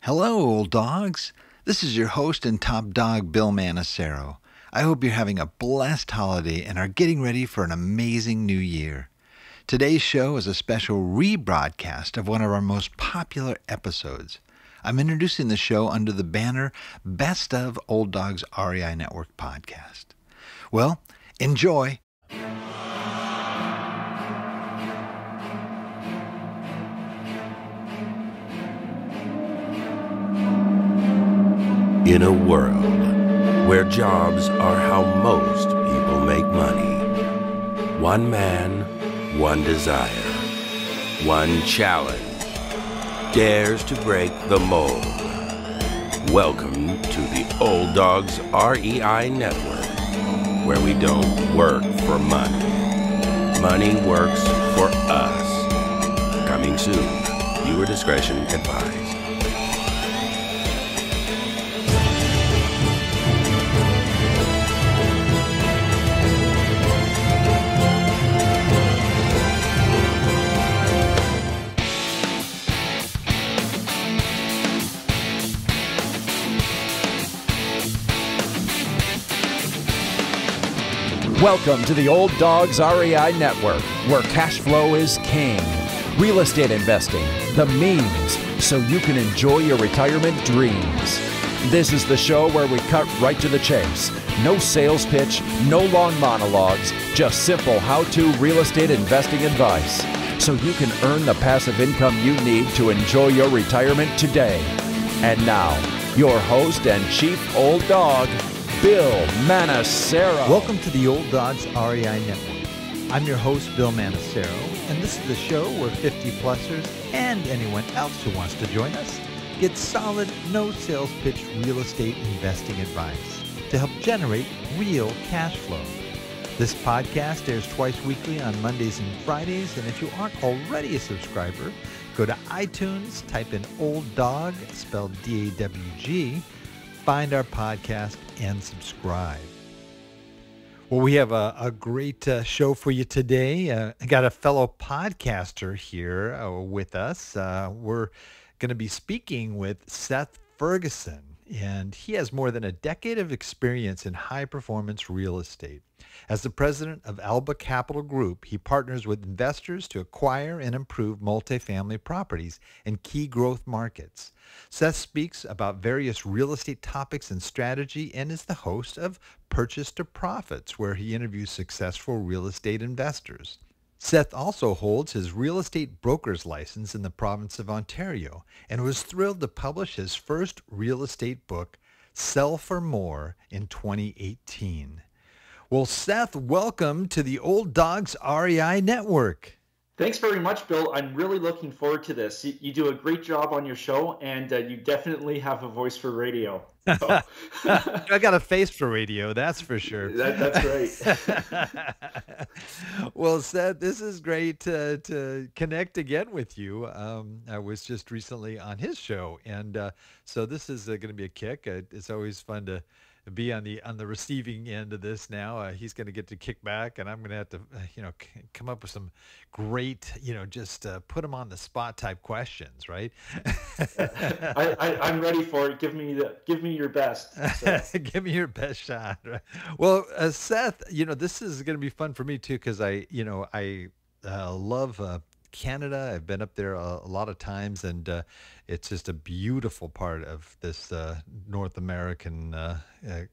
Hello, old dogs. This is your host and top dog, Bill Manacero. I hope you're having a blessed holiday and are getting ready for an amazing new year. Today's show is a special rebroadcast of one of our most popular episodes. I'm introducing the show under the banner Best of Old Dogs REI Network podcast. Well, enjoy. In a world where jobs are how most people make money, one man, one desire, one challenge dares to break the mold. Welcome to the Old Dogs REI Network, where we don't work for money. Money works for us. Coming soon. Viewer discretion advised. Welcome to the Old Dogs REI Network, where cash flow is king. Real estate investing, the means, so you can enjoy your retirement dreams. This is the show where we cut right to the chase. No sales pitch, no long monologues, just simple how-to real estate investing advice, so you can earn the passive income you need to enjoy your retirement today. And now, your host and chief old dog, Bill Manacero. Welcome to the Old Dogs REI Network. I'm your host, Bill Manacero, and this is the show where 50-plussers and anyone else who wants to join us get solid, no sales pitch real estate investing advice to help generate real cash flow. This podcast airs twice weekly on Mondays and Fridays, and if you aren't already a subscriber, go to iTunes, type in Old Dog, spelled D-A-W-G, find our podcast and subscribe. Well, we have a great show for you today. I got a fellow podcaster here with us. We're going to be speaking with Seth Ferguson, and he has more than a decade of experience in high-performance real estate. As the president of Alba Capital Group, he partners with investors to acquire and improve multifamily properties in key growth markets. Seth speaks about various real estate topics and strategy and is the host of Purchase to Profits, where he interviews successful real estate investors. Seth also holds his real estate broker's license in the province of Ontario and was thrilled to publish his first real estate book, Sell for More, in 2018. Well, Seth, welcome to the Old Dogs REI Network. Thanks very much, Bill. I'm really looking forward to this. You do a great job on your show, and you definitely have a voice for radio. So. I got a face for radio, that's for sure. That's right. Well, Seth, this is great to connect again with you. I was just recently on his show, and so this is going to be a kick. It's always fun to be on the receiving end of this now. He's going to get to kick back, and I'm going to have to, come up with some great, just put him on the spot type questions, right? I'm ready for it. Give me your best. So. Give me your best shot. Right? Well, Seth, this is going to be fun for me too, because I love Canada. I've been up there a lot of times, and it's just a beautiful part of this North American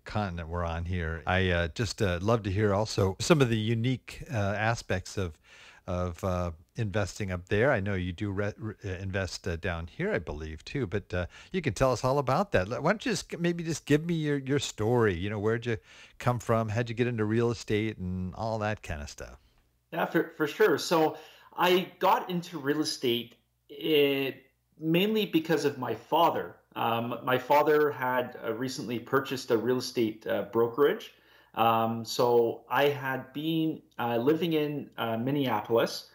continent we're on here. I just love to hear also some of the unique aspects of investing up there. I know you do invest down here, I believe, too, but you can tell us all about that. Why don't you maybe just give me your story? Where'd you come from? How'd you get into real estate and all that kind of stuff? Yeah, for sure. So I got into real estate mainly because of my father. My father had recently purchased a real estate brokerage. So I had been living in Minneapolis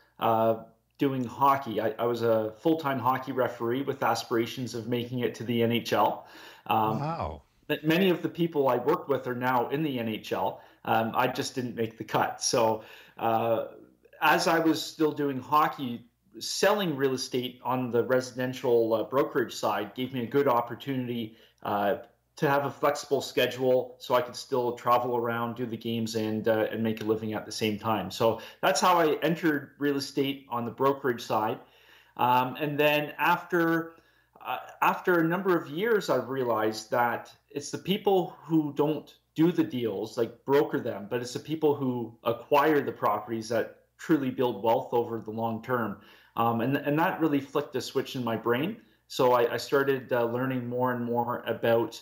doing hockey. I was a full-time hockey referee with aspirations of making it to the NHL. Wow. Many of the people I worked with are now in the NHL. I just didn't make the cut. So as I was still doing hockey, selling real estate on the residential brokerage side gave me a good opportunity to have a flexible schedule, so I could still travel around, do the games, and make a living at the same time. So that's how I entered real estate on the brokerage side. And then after a number of years, I've realized that it's the people who don't do the deals, like broker them, but it's the people who acquire the properties that truly build wealth over the long term. And that really flicked a switch in my brain. So I started learning more and more about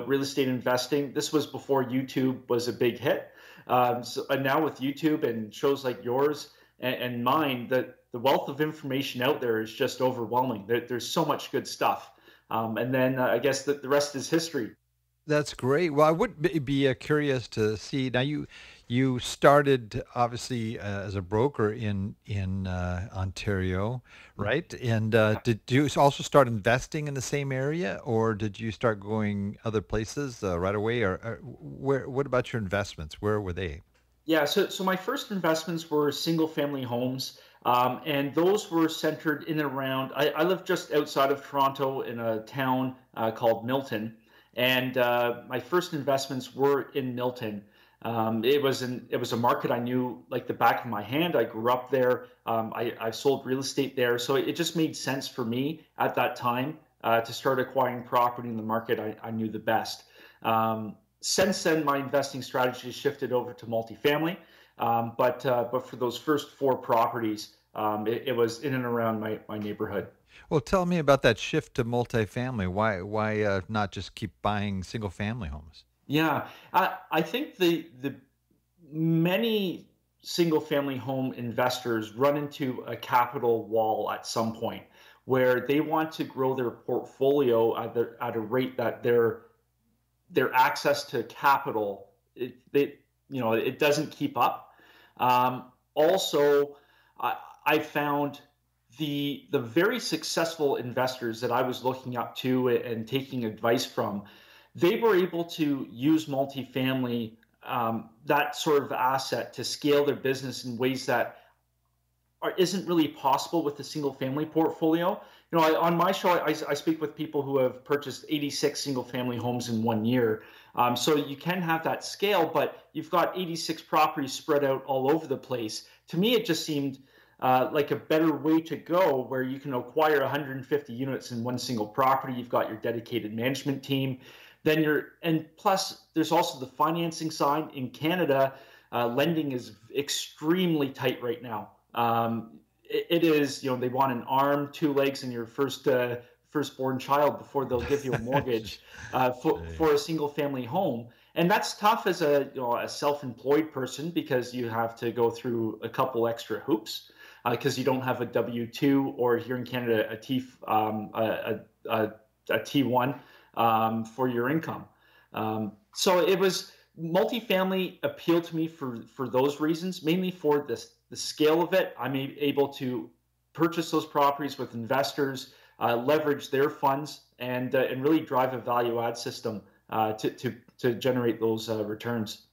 real estate investing. This was before YouTube was a big hit. And now with YouTube and shows like yours and mine, that the wealth of information out there is just overwhelming. There's so much good stuff. And then I guess that the rest is history. That's great. Well, I would be curious to see. Now, you started obviously as a broker in Ontario, right? And did you also start investing in the same area, or did you start going other places right away? Or where? What about your investments? Where were they? Yeah, so my first investments were single family homes, and those were centered in and around. I live just outside of Toronto in a town called Milton, and my first investments were in Milton. It was a market I knew like the back of my hand. I grew up there. I sold real estate there, so it just made sense for me at that time to start acquiring property in the market I knew the best. Since then, my investing strategy has shifted over to multifamily, but for those first four properties, it was in and around my neighborhood. Well, tell me about that shift to multifamily. Why not just keep buying single family homes? Yeah, I think the many single family home investors run into a capital wall at some point where they want to grow their portfolio at a rate that their access to capital it doesn't keep up. Also, I found the very successful investors that I was looking up to and taking advice from, they were able to use multifamily, that sort of asset, to scale their business in ways that isn't really possible with the single family portfolio. On my show, I speak with people who have purchased 86 single family homes in 1 year. So you can have that scale, but you've got 86 properties spread out all over the place. To me, it just seemed like a better way to go, where you can acquire 150 units in one single property. You've got your dedicated management team. And plus there's also the financing side. In Canada, lending is extremely tight right now. It is, they want an arm, two legs, and your firstborn child before they'll give you a mortgage for a single family home. And that's tough as a self-employed person, because you have to go through a couple extra hoops because you don't have a W-2, or here in Canada a T1 for your income. So it was multifamily appealed to me for those reasons, mainly for the scale of it. I'm able to purchase those properties with investors, leverage their funds, and really drive a value add system to generate those returns.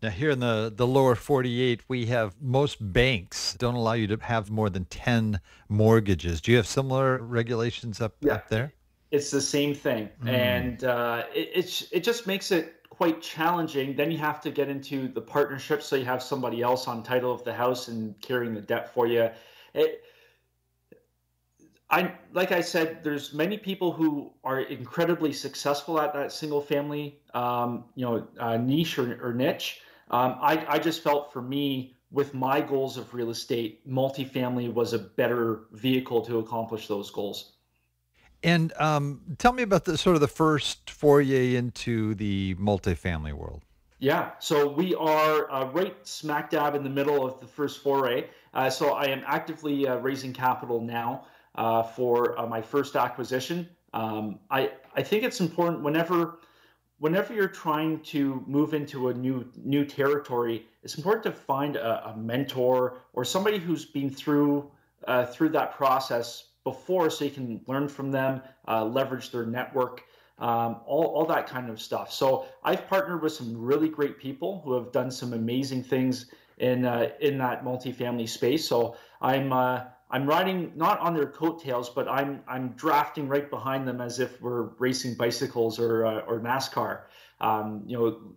Now, here in the lower 48, we have most banks don't allow you to have more than 10 mortgages. Do you have similar regulations up there? It's the same thing. And it just makes it quite challenging. Then you have to get into the partnership, so you have somebody else on title of the house and carrying the debt for you. Like I said, there's many people who are incredibly successful at that single family niche or niche. I just felt, for me, with my goals of real estate, multifamily was a better vehicle to accomplish those goals. And tell me about the first foray into the multifamily world. Yeah, so we are right smack dab in the middle of the first foray. So I am actively raising capital now for my first acquisition. I think it's important whenever you're trying to move into a new territory, it's important to find a mentor or somebody who's been through that process before, so you can learn from them, leverage their network, all that kind of stuff. So I've partnered with some really great people who have done some amazing things in that multifamily space. So I'm riding not on their coattails, but I'm drafting right behind them as if we're racing bicycles or NASCAR.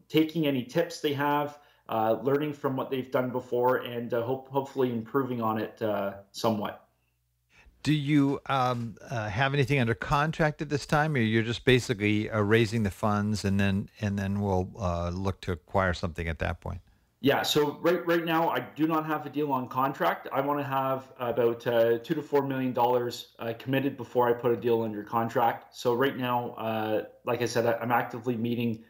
Taking any tips they have, learning from what they've done before, and hopefully improving on it somewhat. Do you have anything under contract at this time, or you're just basically raising the funds and then we'll look to acquire something at that point? Yeah, so right now I do not have a deal on contract. I want to have about $2 to $4 million committed before I put a deal under contract. So right now, like I said, I'm actively meeting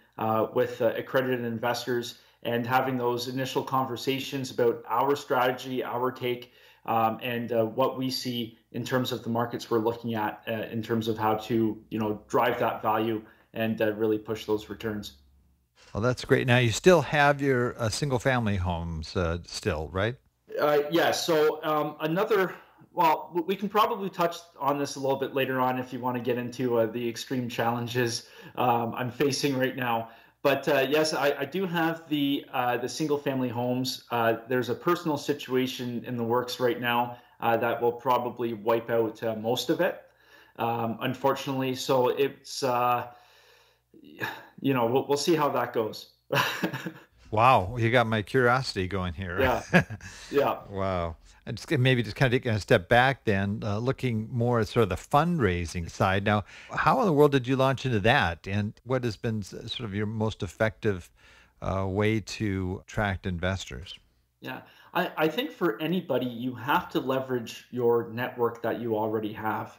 with accredited investors and having those initial conversations about our strategy, our take, and what we see in terms of the markets we're looking at, in terms of how to drive that value and really push those returns. Well, that's great. Now, you still have your single-family homes still, right? Yeah. So well, we can probably touch on this a little bit later on if you want to get into the extreme challenges I'm facing right now. But yes, I do have the single-family homes. There's a personal situation in the works right now that will probably wipe out most of it, unfortunately. So it's we'll see how that goes. Wow, you got my curiosity going here. Yeah, yeah. Wow. And maybe just kind of taking a step back then, looking more at sort of the fundraising side. Now, how in the world did you launch into that? And what has been sort of your most effective way to attract investors? Yeah, I think for anybody, you have to leverage your network that you already have.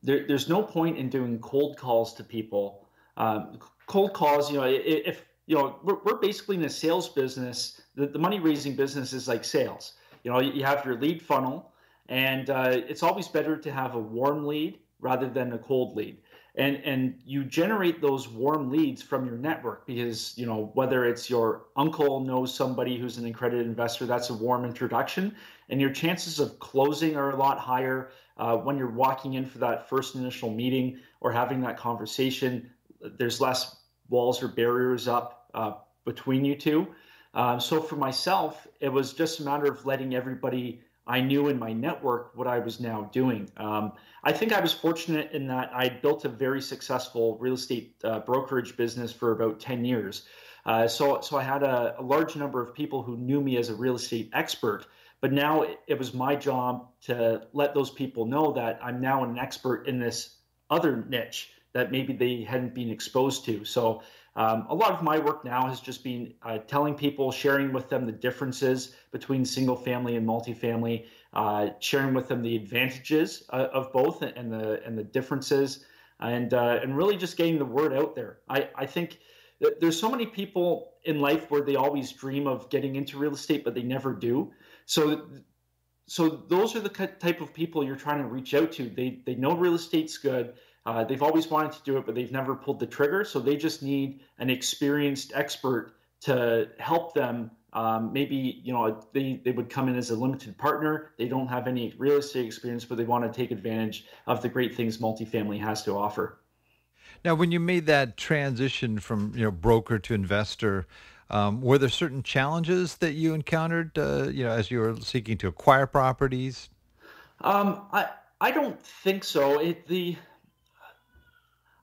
There's no point in doing cold calls to people. Cold calls, if we're basically in a sales business. The money raising business is like sales. You have your lead funnel, and it's always better to have a warm lead rather than a cold lead. And you generate those warm leads from your network because whether it's your uncle knows somebody who's an accredited investor, that's a warm introduction, and your chances of closing are a lot higher when you're walking in for that first initial meeting or having that conversation. There's less walls or barriers up between you two. So for myself, it was just a matter of letting everybody I knew in my network what I was now doing. I think I was fortunate in that I built a very successful real estate brokerage business for about 10 years. So I had a large number of people who knew me as a real estate expert, but now it was my job to let those people know that I'm now an expert in this other niche that maybe they hadn't been exposed to. So a lot of my work now has just been telling people, sharing with them the differences between single family and multifamily, sharing with them the advantages of both and the differences, and really just getting the word out there. I think that there's so many people in life where they always dream of getting into real estate, but they never do. So those are the type of people you're trying to reach out to. They know real estate's good. They've always wanted to do it, but they've never pulled the trigger. So they just need an experienced expert to help them. Maybe they would come in as a limited partner. They don't have any real estate experience, but they want to take advantage of the great things multifamily has to offer. Now, when you made that transition from broker to investor, were there certain challenges that you encountered as you were seeking to acquire properties? I don't think so.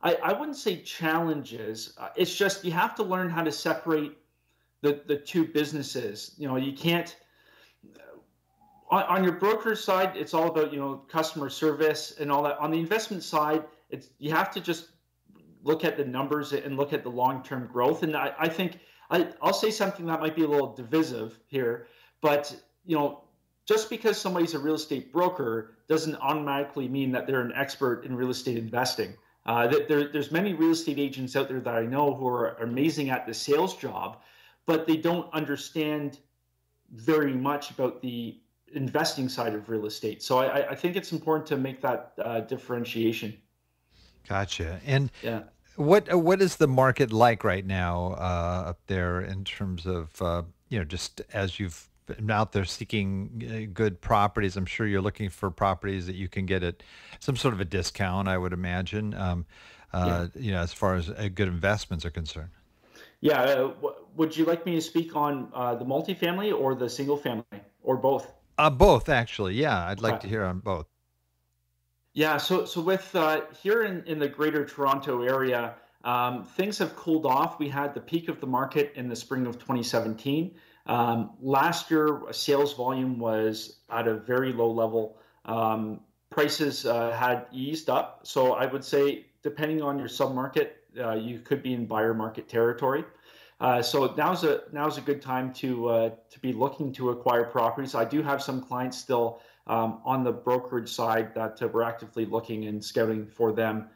I wouldn't say challenges. It's just you have to learn how to separate the two businesses. You can't on your broker side, it's all about customer service and all that. On the investment side, you have to just look at the numbers and look at the long-term growth. And I think I'll say something that might be a little divisive here, but just because somebody's a real estate broker doesn't automatically mean that they're an expert in real estate investing. There's many real estate agents out there that I know who are amazing at the sales job, but they don't understand very much about the investing side of real estate. So I think it's important to make that differentiation. Gotcha. And Yeah. what is the market like right now up there in terms of just as you've been out there seeking good properties? I'm sure you're looking for properties that you can get at some sort of a discount, I would imagine. As far as good investments are concerned. Yeah. Would you like me to speak on the multifamily or the single family or both? Both, actually. Yeah, I'd like Okay. to hear on both. Yeah, so with here in the Greater Toronto area, things have cooled off. We had the peak of the market in the spring of 2017. Last year, sales volume was at a very low level. Prices had eased up. So I would say, depending on your submarket, you could be in buyer market territory. So now's a good time to be looking to acquire properties. I do have some clients still on the brokerage side that we're actively looking and scouting for them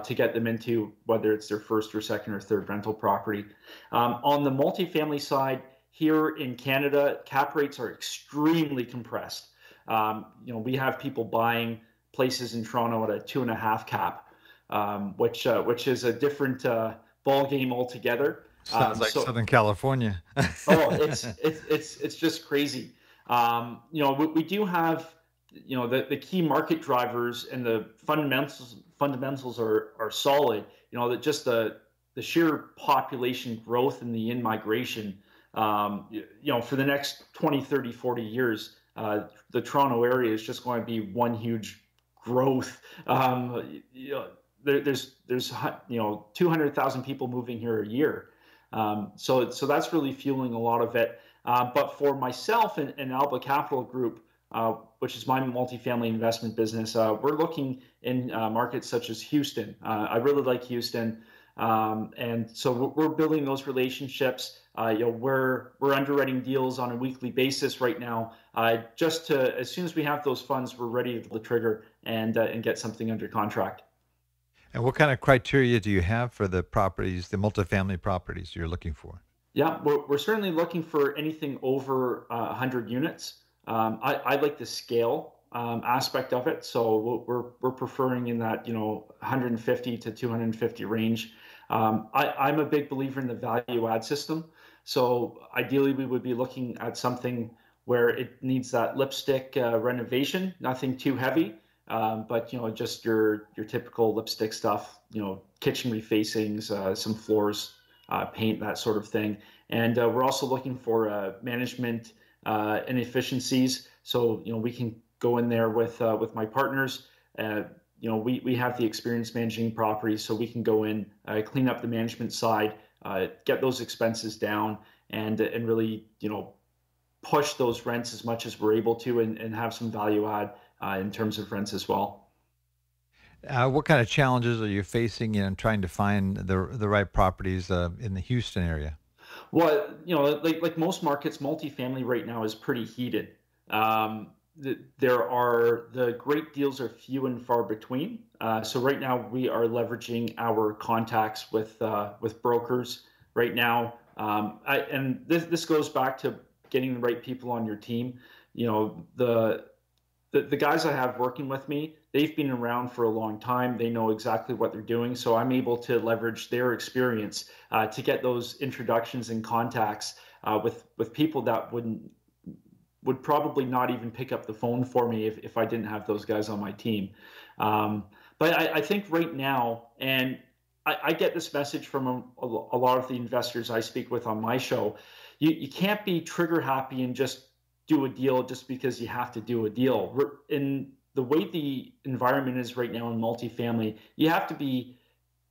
to get them into whether it's their first or second or third rental property. On the multifamily side, here in Canada, cap rates are extremely compressed. We have people buying places in Toronto at a 2.5 cap, which is a different ball game altogether. Sounds like So Southern California. Oh, it's just crazy. We do have, the key market drivers and the fundamentals are solid. That just the sheer population growth and the in-migration. For the next 20, 30, 40 years, the Toronto area is just going to be one huge growth. There's 200,000 people moving here a year. So that's really fueling a lot of it. But for myself and Alba Capital Group, which is my multifamily investment business, we're looking in markets such as Houston. I really like Houston, and so we're building those relationships. We're underwriting deals on a weekly basis right now. Just to as soon as we have those funds, we're ready to pull the trigger and get something under contract. And what kind of criteria do you have for the properties, the multifamily properties you're looking for? Yeah, we're certainly looking for anything over 100 units. I like the scale aspect of it, so we're preferring in that 150 to 250 range. I'm a big believer in the value add system, so ideally we would be looking at something where it needs that lipstick renovation, nothing too heavy, but just your typical lipstick stuff, kitchen refacings, some floors, paint, that sort of thing. And we're also looking for management inefficiencies. So we can go in there with my partners. We have the experience managing properties, so we can go in, clean up the management side, get those expenses down, and really push those rents as much as we're able to, and have some value add in terms of rents as well. What kind of challenges are you facing in trying to find the right properties in the Houston area? Well, like most markets, multifamily right now is pretty heated. The great deals are few and far between. So right now we are leveraging our contacts with brokers right now. And this goes back to getting the right people on your team. The guys I have working with me, they've been around for a long time. They know exactly what they're doing. So I'm able to leverage their experience to get those introductions and contacts with people that would probably not even pick up the phone for me if I didn't have those guys on my team. But I think right now, and I get this message from a lot of the investors I speak with on my show, you can't be trigger happy and just do a deal just because you have to do a deal. In the way the environment is right now in multifamily, you have to be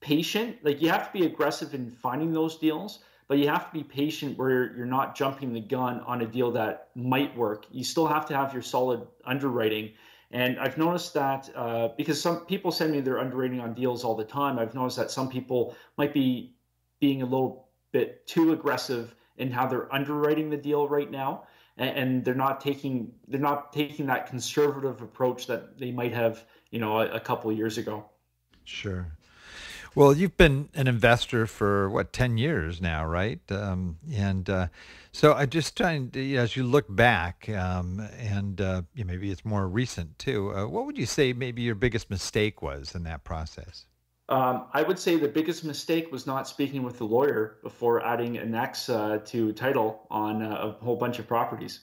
patient. Like, you have to be aggressive in finding those deals, but you have to be patient where you're not jumping the gun on a deal that might work. You still have to have your solid underwriting. And I've noticed that because some people send me their underwriting on deals all the time, I've noticed that some people might be being a little bit too aggressive in how they're underwriting the deal right now. And they're not taking that conservative approach that they might have, a couple of years ago. Sure. Well, you've been an investor for what, 10 years now, right? So I just trying to, as you look back, maybe it's more recent too. What would you say maybe your biggest mistake was in that process? I would say the biggest mistake was not speaking with the lawyer before adding an X to title on a whole bunch of properties.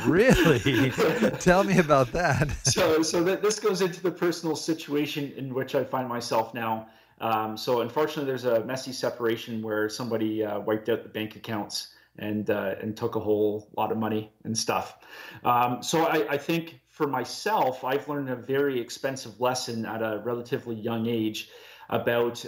Really? Tell me about that. So this goes into the personal situation in which I find myself now. So unfortunately, there's a messy separation where somebody wiped out the bank accounts, and took a whole lot of money and stuff. So I think for myself, I've learned a very expensive lesson at a relatively young age about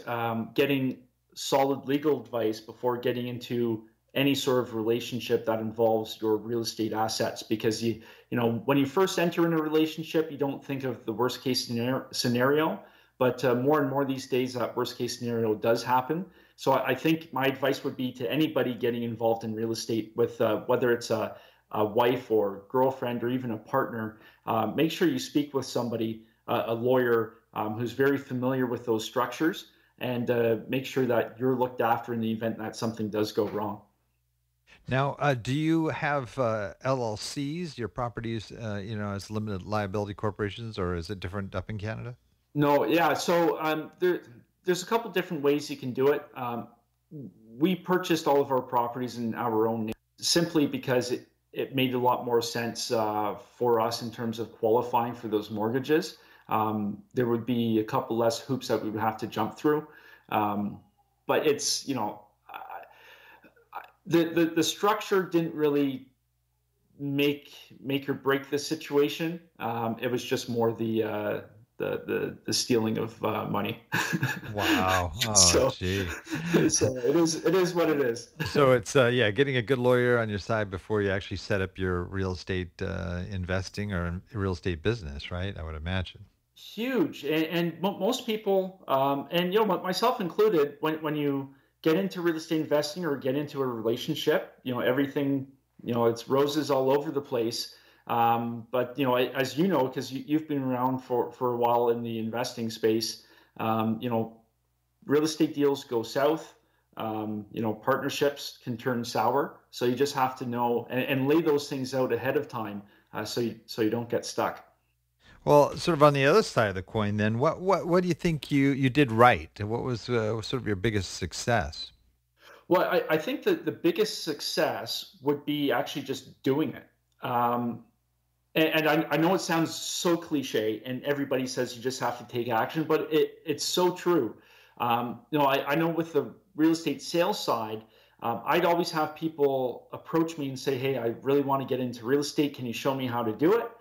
getting solid legal advice before getting into any sort of relationship that involves your real estate assets, because when you first enter in a relationship, you don't think of the worst case scenario, but more and more these days that worst case scenario does happen. So I think my advice would be to anybody getting involved in real estate, with whether it's a wife or girlfriend or even a partner, make sure you speak with somebody, a lawyer who's very familiar with those structures, and make sure that you're looked after in the event that something does go wrong. Now, do you have LLCs, your properties, as limited liability corporations, or is it different up in Canada? No, yeah. So there's a couple different ways you can do it. We purchased all of our properties in our own name simply because it made a lot more sense for us in terms of qualifying for those mortgages. There would be a couple less hoops that we would have to jump through. But it's, the structure didn't really make or break the situation. It was just more the stealing of money. Wow. Oh, so, gee. so it is what it is. So it's getting a good lawyer on your side before you actually set up your real estate investing or real estate business, right? I would imagine. Huge, and most people, and myself included, when you get into real estate investing or get into a relationship, everything, it's roses all over the place. But as you know, because you've been around for a while in the investing space, real estate deals go south. Partnerships can turn sour. So you just have to know and lay those things out ahead of time, so you don't get stuck. Well, sort of on the other side of the coin, then, what do you think you did right? What was sort of your biggest success? Well, I think that the biggest success would be actually just doing it. And I know it sounds so cliche, and everybody says you just have to take action, but it's so true. I know with the real estate sales side, I'd always have people approach me and say, "Hey, I really want to get into real estate. Can you show me how to do it?"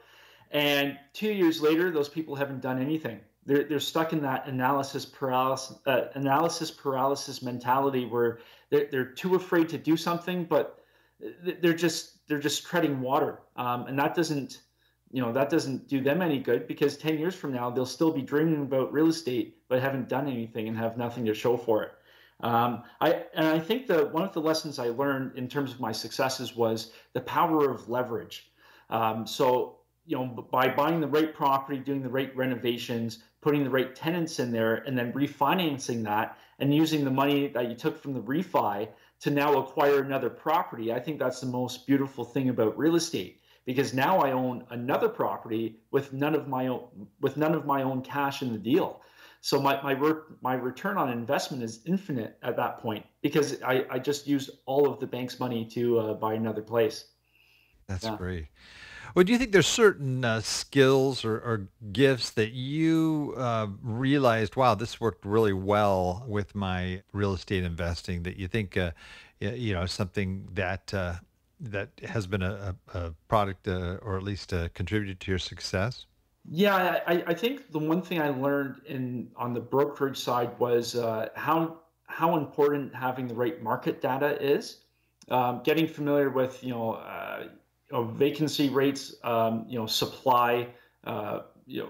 And 2 years later, those people haven't done anything. They're stuck in that analysis paralysis mentality where they're too afraid to do something, but they're just treading water, and that doesn't do them any good, because 10 years from now they'll still be dreaming about real estate but haven't done anything and have nothing to show for it. I think that one of the lessons I learned in terms of my successes was the power of leverage. So by buying the right property, doing the right renovations, putting the right tenants in there, and then refinancing that and using the money that you took from the refi to now acquire another property, I think that's the most beautiful thing about real estate, because now I own another property with none of my own cash in the deal. So my return on investment is infinite at that point, because I just used all of the bank's money to buy another place. That's Yeah. great. Well, do you think there's certain skills or gifts that you realized, wow, this worked really well with my real estate investing, that you think, something that has been a product or at least contributed to your success? Yeah, I think the one thing I learned on the brokerage side was how important having the right market data is. Getting familiar with vacancy rates, supply, uh, you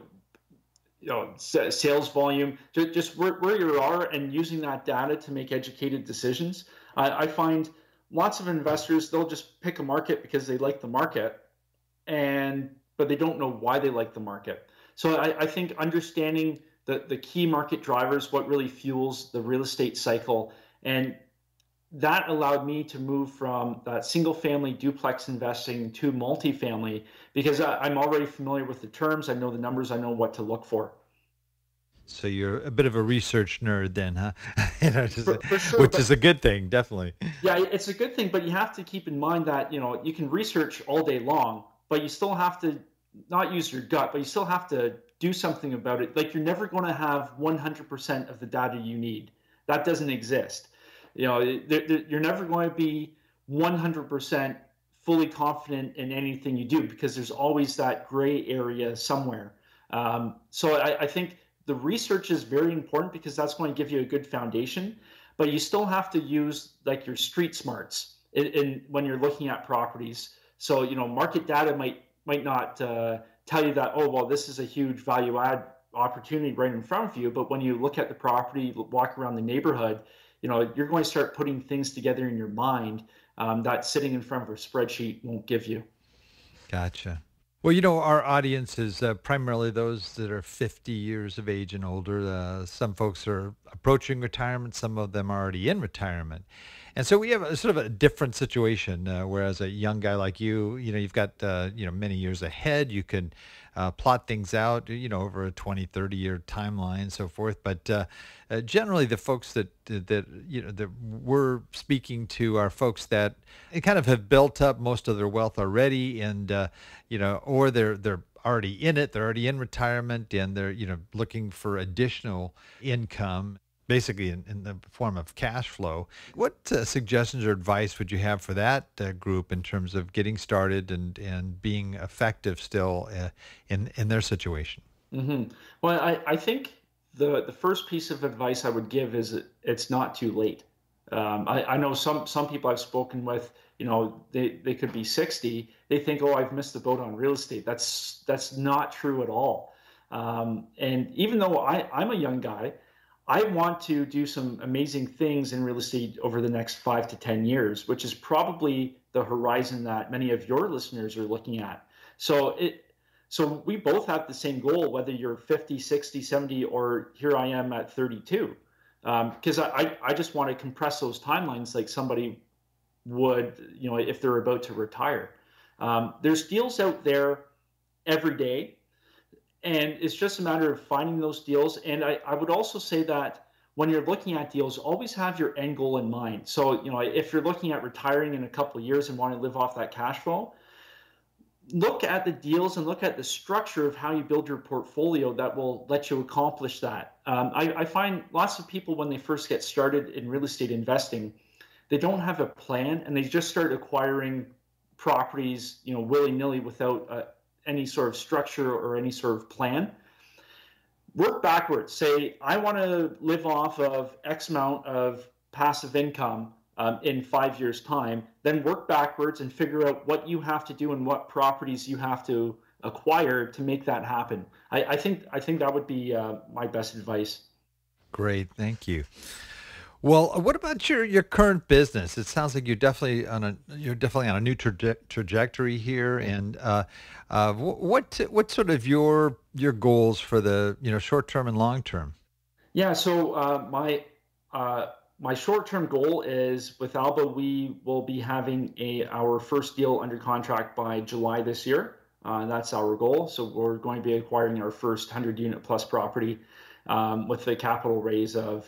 know, sales volume, just where you are, and using that data to make educated decisions. I find lots of investors, they'll just pick a market because they like the market, but they don't know why they like the market. So I think understanding the key market drivers, what really fuels the real estate cycle, and that allowed me to move from that single family duplex investing to multifamily, because I'm already familiar with the terms. I know the numbers. I know what to look for. So you're a bit of a research nerd then, huh? For sure, Which but is a good thing, definitely. yeah, it's a good thing. But you have to keep in mind that you can research all day long, but you still have to not use your gut, but you still have to do something about it. Like, you're never going to have 100% of the data you need. That doesn't exist. You're never going to be 100% fully confident in anything you do, because there's always that gray area somewhere. So I think the research is very important, because that's going to give you a good foundation, but you still have to use like your street smarts when you're looking at properties. So, market data might not tell you that, oh, well, this is a huge value add opportunity right in front of you. But when you look at the property, walk around the neighborhood, you're going to start putting things together in your mind that sitting in front of a spreadsheet won't give you. Gotcha. Well, our audience is primarily those that are 50 years of age and older. Some folks are approaching retirement. Some of them are already in retirement. And so we have a sort of a different situation, whereas a young guy like you've got, many years ahead. You can plot things out, over a 20, 30-year timeline and so forth. But generally the folks that we're speaking to are folks that kind of have built up most of their wealth already, and, or they're already in it, they're already in retirement, and they're, looking for additional income, basically in the form of cash flow. What suggestions or advice would you have for that group in terms of getting started and being effective still in their situation? Mm-hmm. Well, I think the first piece of advice I would give is it's not too late. I know some people I've spoken with, they could be 60. They think, oh, I've missed the boat on real estate. That's not true at all. And even though I'm a young guy, I want to do some amazing things in real estate over the next 5 to 10 years, which is probably the horizon that many of your listeners are looking at. So we both have the same goal, whether you're 50, 60, 70, or here I am at 32. Because I just want to compress those timelines like somebody would, if they're about to retire. There's deals out there every day, and it's just a matter of finding those deals. And I would also say that when you're looking at deals, always have your end goal in mind. So, if you're looking at retiring in a couple of years and want to live off that cash flow, look at the deals and look at the structure of how you build your portfolio that will let you accomplish that. I find lots of people, when they first get started in real estate investing, they don't have a plan, and they just start acquiring properties, willy-nilly without any sort of structure or any sort of plan. Work backwards. Say, I want to live off of X amount of passive income in 5 years' time. Then work backwards and figure out what you have to do and what properties you have to acquire to make that happen. I think that would be my best advice. Great, thank you. Well, what about your current business? It sounds like you're definitely on a new trajectory here. And what sort of your goals for the short term and long term? Yeah, so my short term goal is, with Alba, we will be having our first deal under contract by July this year. That's our goal. So we're going to be acquiring our first 100-unit plus property with a capital raise of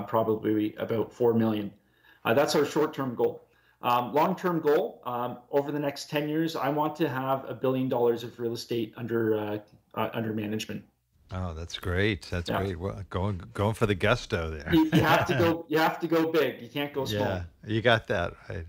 probably about $4 million. That's our short-term goal. Long-term goal, over the next 10 years, I want to have $1 billion of real estate under management. Oh, that's great. That's great. Well, going for the gusto there. You have to go. You have to go big. You can't go small. Yeah, you got that right.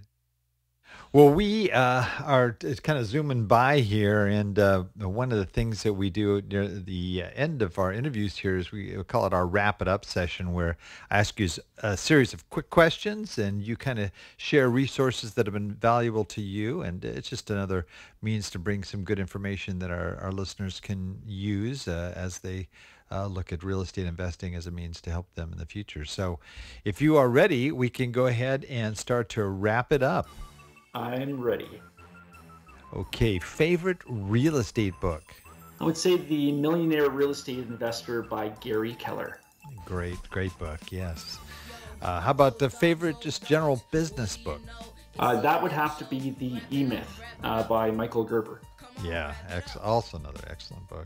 Well, we are kind of zooming by here, and one of the things that we do near the end of our interviews here is we call it our wrap it up session, where I ask you a series of quick questions, and you kind of share resources that have been valuable to you, and it's just another means to bring some good information that our listeners can use as they look at real estate investing as a means to help them in the future. So if you are ready, we can go ahead and start to wrap it up. I'm ready. Okay, favorite real estate book? I would say The Millionaire Real Estate Investor by Gary Keller. Great book, yes. How about the favorite just general business book? That would have to be The E-Myth by Michael Gerber. Yeah, also another excellent book.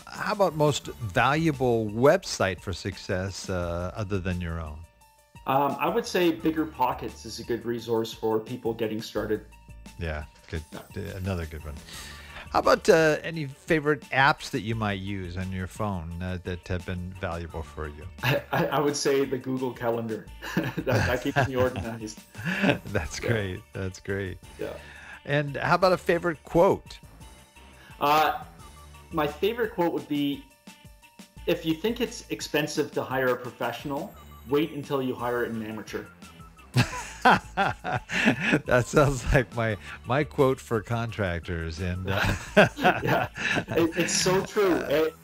How about most valuable website for success other than your own? I would say Bigger Pockets is a good resource for people getting started. Yeah, good. Another good one. How about any favorite apps that you might use on your phone that have been valuable for you? I would say the Google Calendar. That keeps me organized. That's great. That's great. Yeah. And how about a favorite quote? My favorite quote would be, if you think it's expensive to hire a professional, wait until you hire an amateur. That sounds like my quote for contractors. And Yeah, it's so true.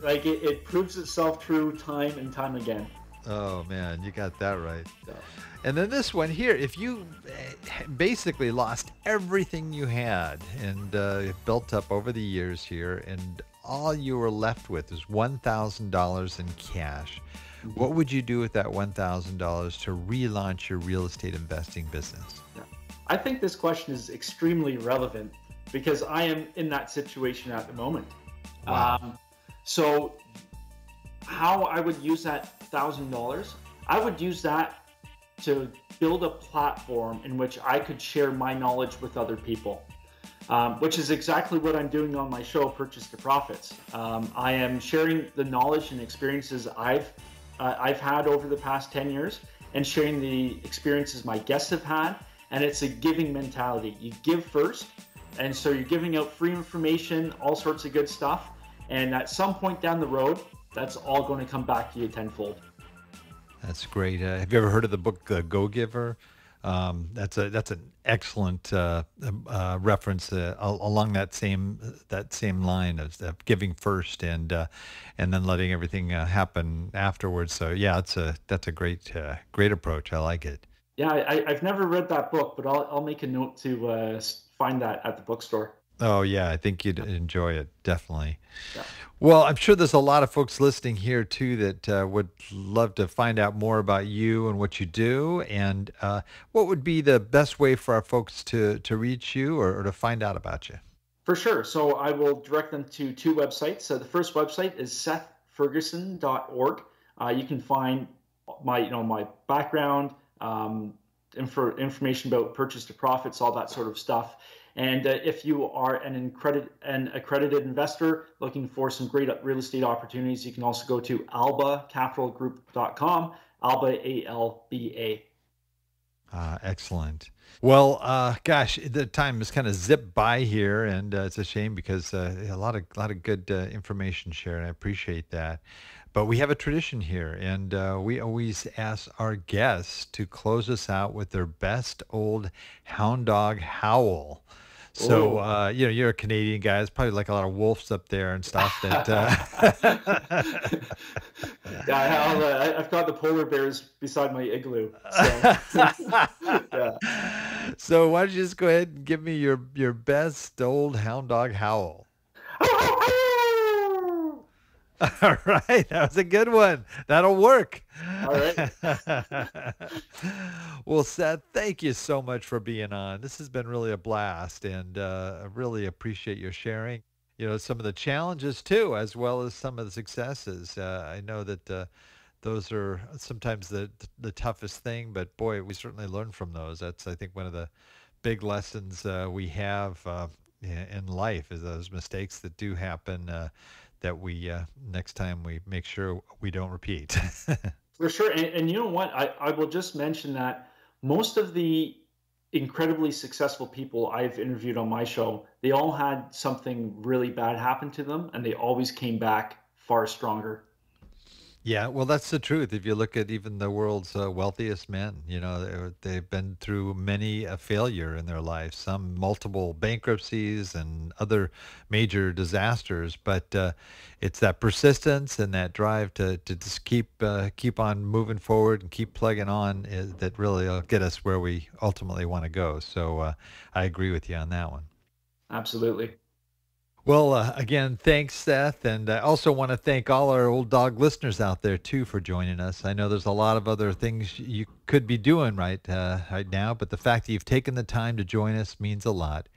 It proves itself true time and time again. oh man, you got that right. Yeah. And then this one here, if you basically lost everything you had and built up over the years here, and all you were left with is $1,000 in cash, what would you do with that $1,000 to relaunch your real estate investing business? Yeah. I think this question is extremely relevant because I am in that situation at the moment. Wow. So how I would use that $1,000, I would use that to build a platform in which I could share my knowledge with other people, which is exactly what I'm doing on my show, Purchase to Profits. I am sharing the knowledge and experiences I've had over the past 10 years and sharing the experiences my guests have had. And it's a giving mentality. You give first. And so you're giving out free information, all sorts of good stuff. And at some point down the road, that's all going to come back to you tenfold. That's great. Have you ever heard of the book Go Giver? That's an excellent reference along that same line of giving first and then letting everything happen afterwards. So yeah, that's a great approach. I like it. Yeah, I've never read that book, but I'll make a note to find that at the bookstore. Oh yeah, I think you'd enjoy it, definitely. Yeah. Well, I'm sure there's a lot of folks listening here too that would love to find out more about you and what you do. And what would be the best way for our folks to reach you or to find out about you? For sure. So I will direct them to two websites. So the first website is sethferguson.org. You can find my background, information about Purchase to Profits, all that sort of stuff. And if you are an accredited investor looking for some great real estate opportunities, you can also go to albacapitalgroup.com, Alba, A-L-B-A. Excellent. Well, gosh, the time has kind of zipped by here, and it's a shame because a lot of good information shared. And I appreciate that. But we have a tradition here, and we always ask our guests to close us out with their best old hound dog howl. So, you're a Canadian guy. There's probably like a lot of wolves up there and stuff. That Yeah, I've got the polar bears beside my igloo. So, yeah. So why don't you just go ahead and give me your best old hound dog howl? All right, that was a good one. That'll work. All right. Well, Seth, thank you so much for being on. This has been really a blast, and I really appreciate your sharing. Some of the challenges too, as well as some of the successes. I know that those are sometimes the toughest thing, but boy, we certainly learn from those. That's, I think, one of the big lessons we have in life is those mistakes that do happen. That we next time we make sure we don't repeat. For sure. And you know what? I will just mention that most of the incredibly successful people I've interviewed on my show, they all had something really bad happen to them, and they always came back far stronger. Yeah, well, that's the truth. If you look at even the world's wealthiest men, they've been through many a failure in their life, some multiple bankruptcies and other major disasters. But it's that persistence and that drive to just keep on moving forward and keep plugging on that really will get us where we ultimately want to go. So I agree with you on that one. Absolutely. Well, again, thanks, Seth. And I also want to thank all our Old Dog listeners out there, too, for joining us. I know there's a lot of other things you could be doing right now, but the fact that you've taken the time to join us means a lot,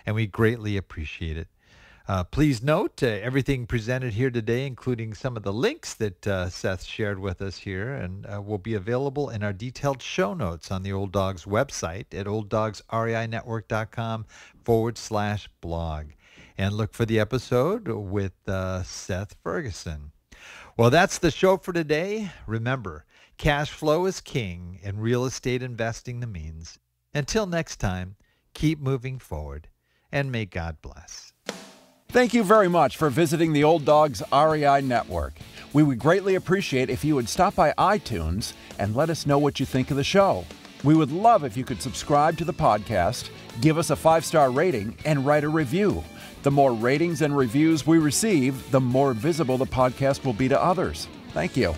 and we greatly appreciate it. Please note everything presented here today, including some of the links that Seth shared with us here, and will be available in our detailed show notes on the Old Dogs website at olddogsreinetwork.com/blog. and look for the episode with Seth Ferguson. Well, that's the show for today. Remember, cash flow is king and real estate investing the means. Until next time, keep moving forward and may God bless. Thank you very much for visiting the Old Dog's REI Network. We would greatly appreciate if you would stop by iTunes and let us know what you think of the show. We would love if you could subscribe to the podcast, give us a 5-star rating, and write a review. The more ratings and reviews we receive, the more visible the podcast will be to others. Thank you.